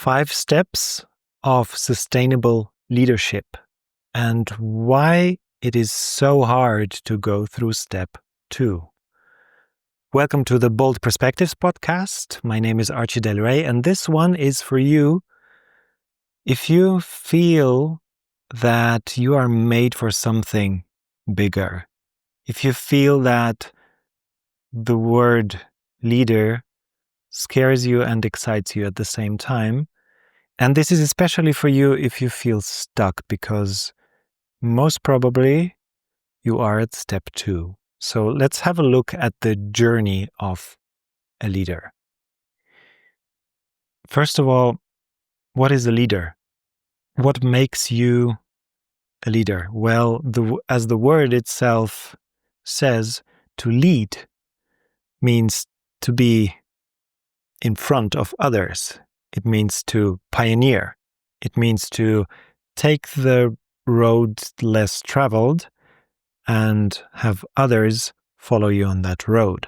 5 steps of sustainable leadership and why it is so hard to go through step 2. Welcome to the Bold Perspectives podcast. My name is Archie Del Rey, and this one is for you if you feel that you are made for something bigger. If you feel that the word leader scares you and excites you at the same time. And this is especially for you if you feel stuck, because most probably you are at step 2. So let's have a look at the journey of a leader. First of all, what is a leader? What makes you a leader? Well, as the word itself says, to lead means to be in front of others. It means to pioneer. It means to take the road less traveled and have others follow you on that road.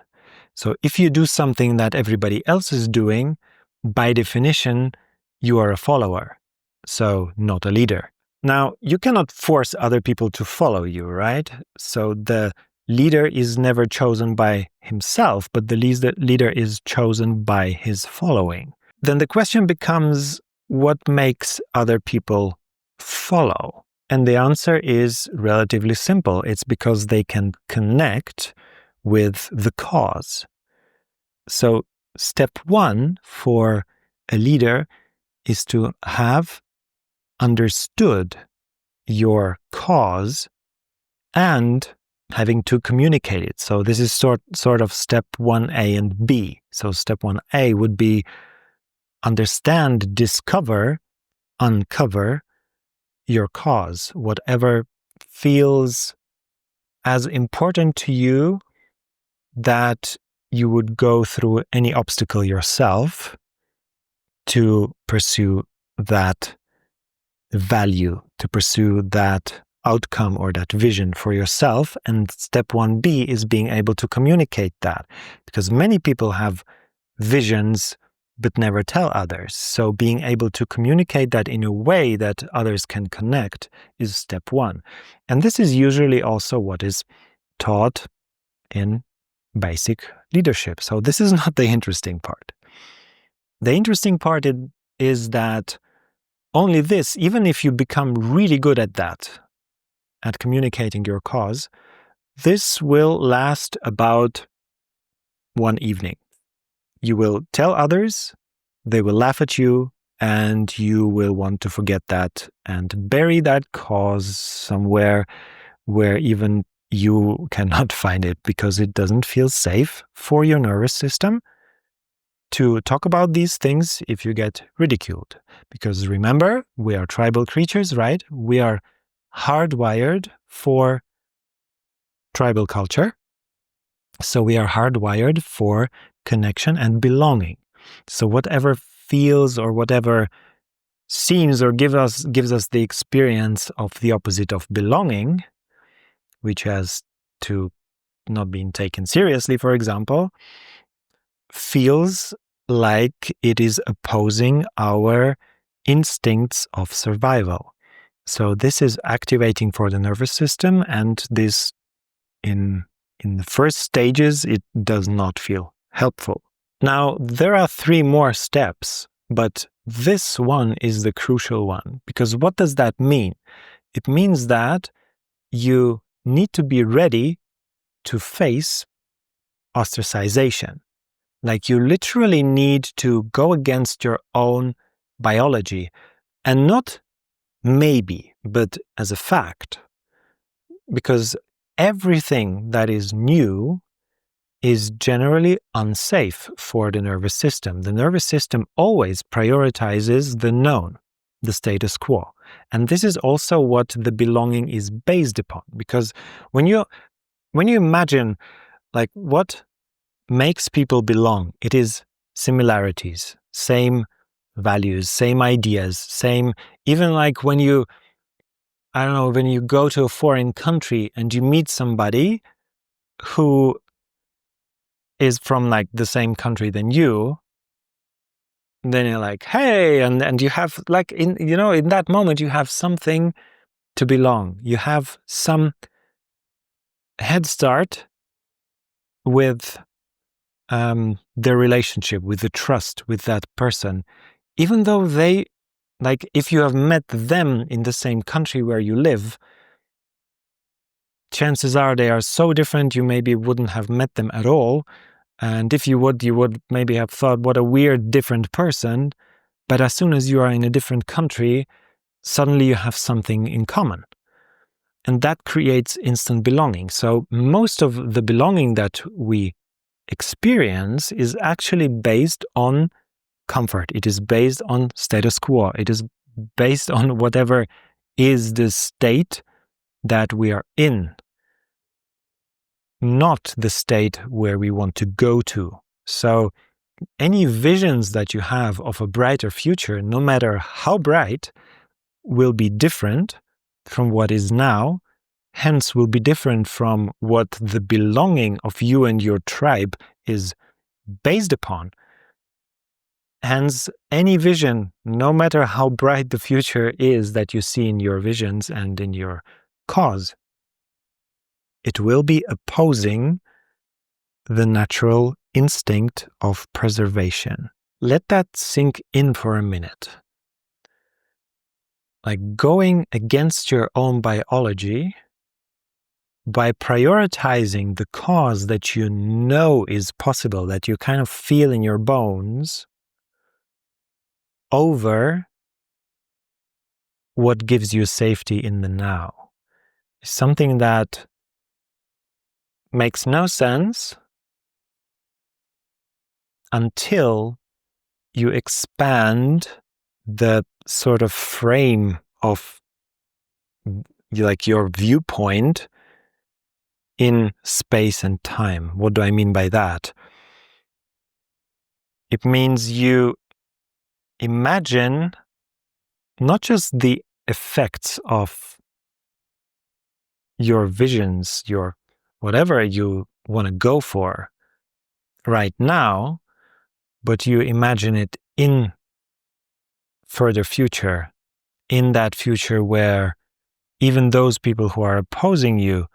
So if you do something that everybody else is doing, by definition, you are a follower, so not a leader. Now, you cannot force other people to follow you, right? So the leader is never chosen by himself, but the leader is chosen by his following. Then the question becomes, what makes other people follow? And the answer is relatively simple. It's because they can connect with the cause. So step 1 for a leader is to have understood your cause and having to communicate it. So this is sort of step 1A and B. So step 1A would be understand, discover, uncover your cause, whatever feels as important to you that you would go through any obstacle yourself to pursue that value, to pursue that outcome or that vision for yourself. And step 1B is being able to communicate that, because many people have visions but never tell others. So being able to communicate that in a way that others can connect is step 1. And this is usually also what is taught in basic leadership. So this is not the interesting part. The interesting part is that only this, even if you become really good at that, at communicating your cause, this will last about one evening. You will tell others, they will laugh at you, and you will want to forget that and bury that cause somewhere where even you cannot find it, because it doesn't feel safe for your nervous system to talk about these things if you get ridiculed. Because remember, we are tribal creatures, right? We are hardwired for tribal culture. So we are hardwired for connection and belonging. So whatever feels or whatever seems or gives us the experience of the opposite of belonging, which has to not being taken seriously, for example, feels like it is opposing our instincts of survival. So this is activating for the nervous system, and this in the first stages, it does not feel helpful. Now, there are 3 more steps, but this one is the crucial one, because what does that mean? It means that you need to be ready to face ostracization. Like, you literally need to go against your own biology, and not maybe, but as a fact, because everything that is new is generally unsafe for the nervous system. The nervous system always prioritizes the known, the status quo. And this is also what the belonging is based upon. Because when you imagine, like, what makes people belong, it is similarities, same values, same ideas, same, even like when you go to a foreign country and you meet somebody who is from like the same country than you, then you're like, hey, and you have like in that moment you have something to belong. You have some head start with the relationship, with the trust with that person, even though they, like, if you have met them in the same country where you live, chances are they are so different you maybe wouldn't have met them at all. And if you would maybe have thought, what a weird, different person. But as soon as you are in a different country, suddenly you have something in common. And that creates instant belonging. So most of the belonging that we experience is actually based on comfort. It is based on status quo. It is based on whatever is the state that we are in, not the state where we want to go to. So any visions that you have of a brighter future, no matter how bright, will be different from what is now, hence will be different from what the belonging of you and your tribe is based upon. Hence, any vision, no matter how bright the future is that you see in your visions and in your cause, it will be opposing the natural instinct of preservation. Let that sink in for a minute. Like going against your own biology by prioritizing the cause that you know is possible, that you kind of feel in your bones, over what gives you safety in the now, is something that makes no sense until you expand the sort of frame of like your viewpoint in space and time. What do I mean by that? It means you imagine not just the effects of your visions, your whatever you want to go for right now, but you imagine it in further future, in that future where even those people who are opposing you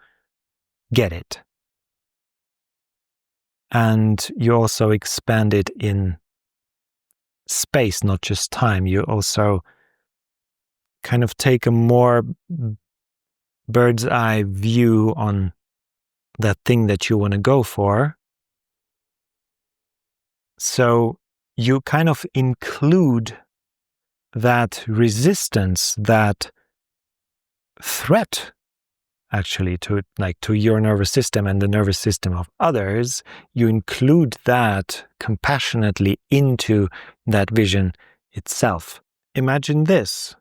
get it. And you also expand it in space, not just time. You also kind of take a more bird's eye view on that thing that you want to go for. So you kind of include that resistance, that threat, actually, to your nervous system and the nervous system of others. You include that compassionately into that vision itself. Imagine this.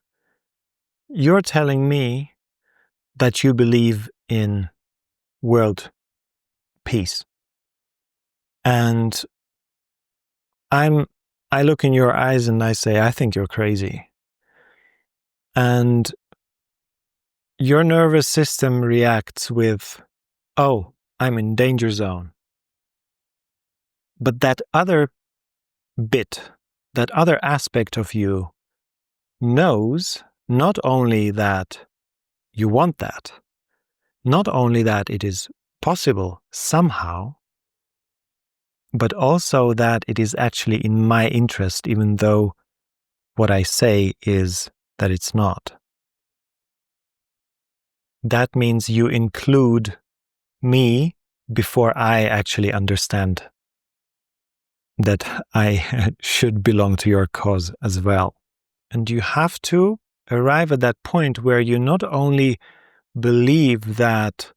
You're telling me that you believe in world peace. And I look in your eyes and I say, I think you're crazy. And your nervous system reacts with, oh, I'm in danger zone. But that other bit, that other aspect of you knows not only that you want that, not only that it is possible somehow, but also that it is actually in my interest, even though what I say is that it's not. That means you include me before I actually understand that I should belong to your cause as well. And you have to arrive at that point where you not only believe that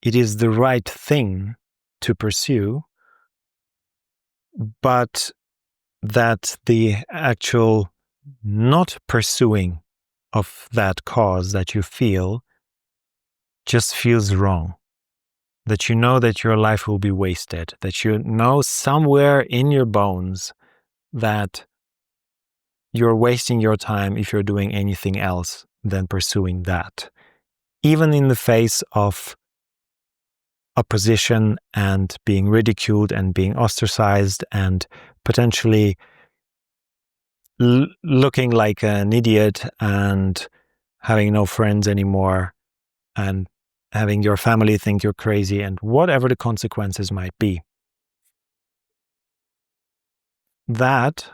it is the right thing to pursue, but that the actual not pursuing of that cause that you feel just feels wrong. That you know that your life will be wasted, that you know somewhere in your bones that you're wasting your time if you're doing anything else than pursuing that, even in the face of opposition and being ridiculed and being ostracized and potentially looking like an idiot and having no friends anymore and having your family think you're crazy and whatever the consequences might be. That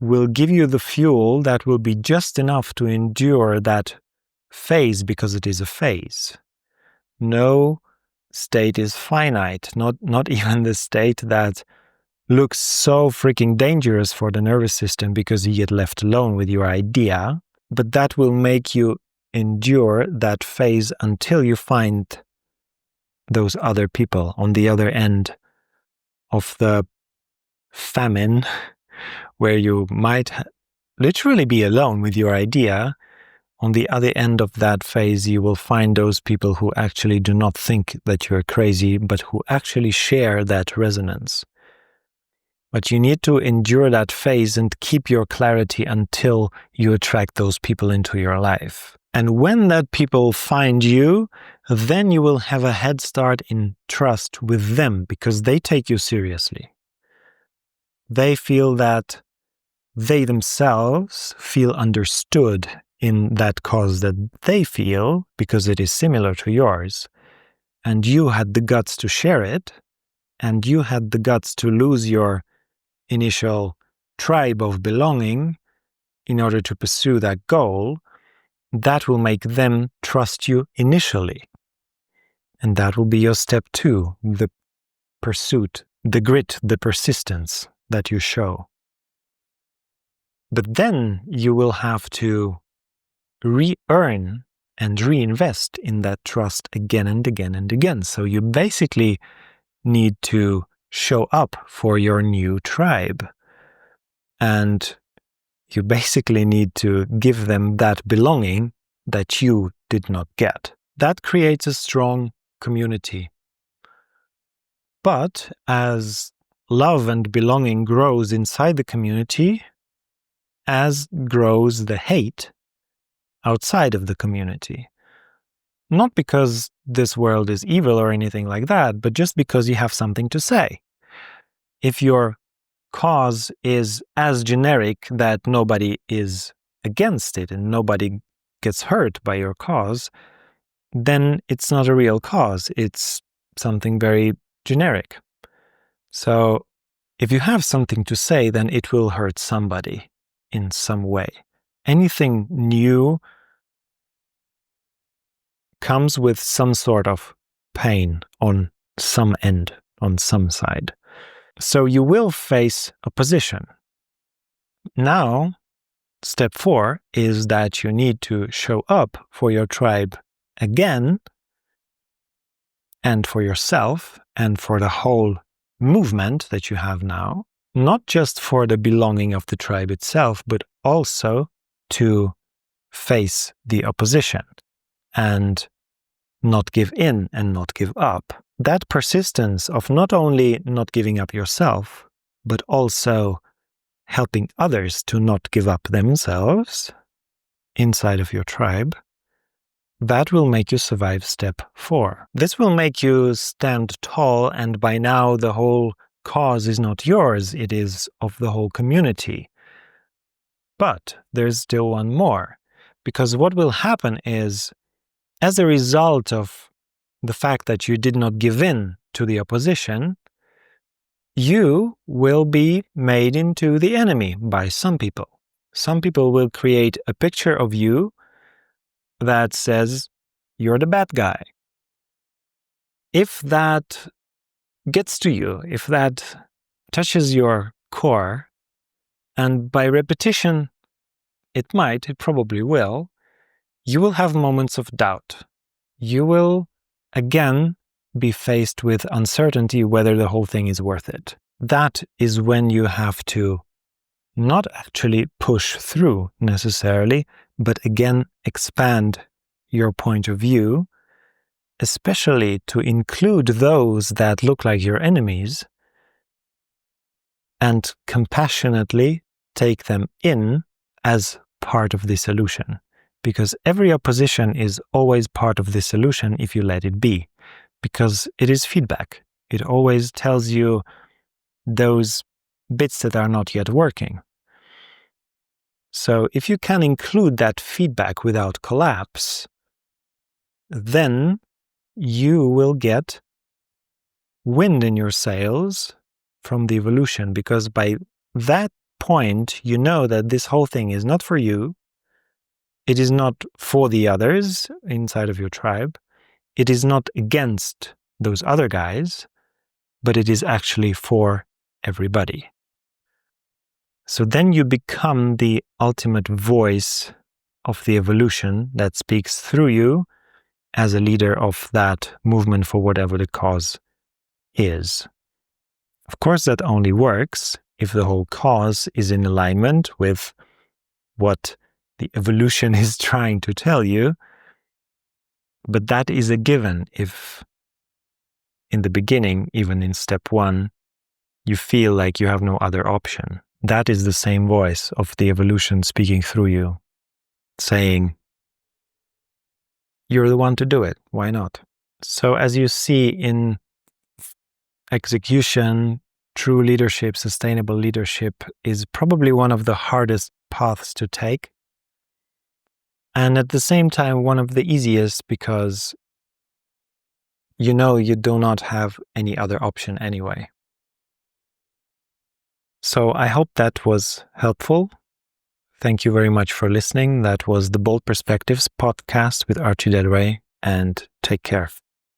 will give you the fuel that will be just enough to endure that phase, because it is a phase. No state is finite, not even the state that looks so freaking dangerous for the nervous system because you get left alone with your idea, but that will make you endure that phase until you find those other people on the other end of the famine, where you might literally be alone with your idea. On the other end of that phase, you will find those people who actually do not think that you're crazy, but who actually share that resonance. But you need to endure that phase and keep your clarity until you attract those people into your life. And when that people find you, then you will have a head start in trust with them because they take you seriously. They feel that they themselves feel understood in that cause that they feel because it is similar to yours. And you had the guts to share it, and you had the guts to lose your initial tribe of belonging in order to pursue that goal. That will make them trust you initially. And that will be your step 2, the pursuit, the grit, the persistence that you show. But then you will have to re-earn and reinvest in that trust again and again and again. So you basically need to show up for your new tribe. And you basically need to give them that belonging that you did not get. That creates a strong community. But as love and belonging grows inside the community, as grows the hate outside of the community. Not because this world is evil or anything like that, but just because you have something to say. If your cause is as generic that nobody is against it and nobody gets hurt by your cause, then it's not a real cause. It's something very generic. So if you have something to say, then it will hurt somebody in some way. Anything new comes with some sort of pain on some end, on some side. So you will face opposition. Now, step 4 is that you need to show up for your tribe again, and for yourself, and for the whole movement that you have now, not just for the belonging of the tribe itself, but also to face the opposition and not give in and not give up. That persistence of not only not giving up yourself, but also helping others to not give up themselves inside of your tribe, that will make you survive step 4. This will make you stand tall, and by now the whole cause is not yours, it is of the whole community. But there's still one more, because what will happen is, as a result of the fact that you did not give in to the opposition, you will be made into the enemy by some people. Some people will create a picture of you that says you're the bad guy. If that gets to you, if that touches your core, and by repetition, it probably will, you will have moments of doubt. You will, again, be faced with uncertainty whether the whole thing is worth it. That is when you have to not actually push through necessarily, but again expand your point of view, especially to include those that look like your enemies, and compassionately take them in as part of the solution. Because every opposition is always part of the solution if you let it be. Because it is feedback. It always tells you those bits that are not yet working. So if you can include that feedback without collapse, then you will get wind in your sails from the evolution, because by that point, you know that this whole thing is not for you. It is not for the others inside of your tribe. It is not against those other guys, but it is actually for everybody. So then you become the ultimate voice of the evolution that speaks through you as a leader of that movement for whatever the cause is. Of course, that only works if the whole cause is in alignment with what the evolution is trying to tell you. But that is a given if in the beginning, even in step 1, you feel like you have no other option. That is the same voice of the evolution speaking through you, saying, you're the one to do it. Why not? So as you see in execution, true leadership, sustainable leadership is probably one of the hardest paths to take. And at the same time, one of the easiest, because you know you do not have any other option anyway. So I hope that was helpful. Thank you very much for listening. That was the Bold Perspectives podcast with Archie Del Rey, and take care.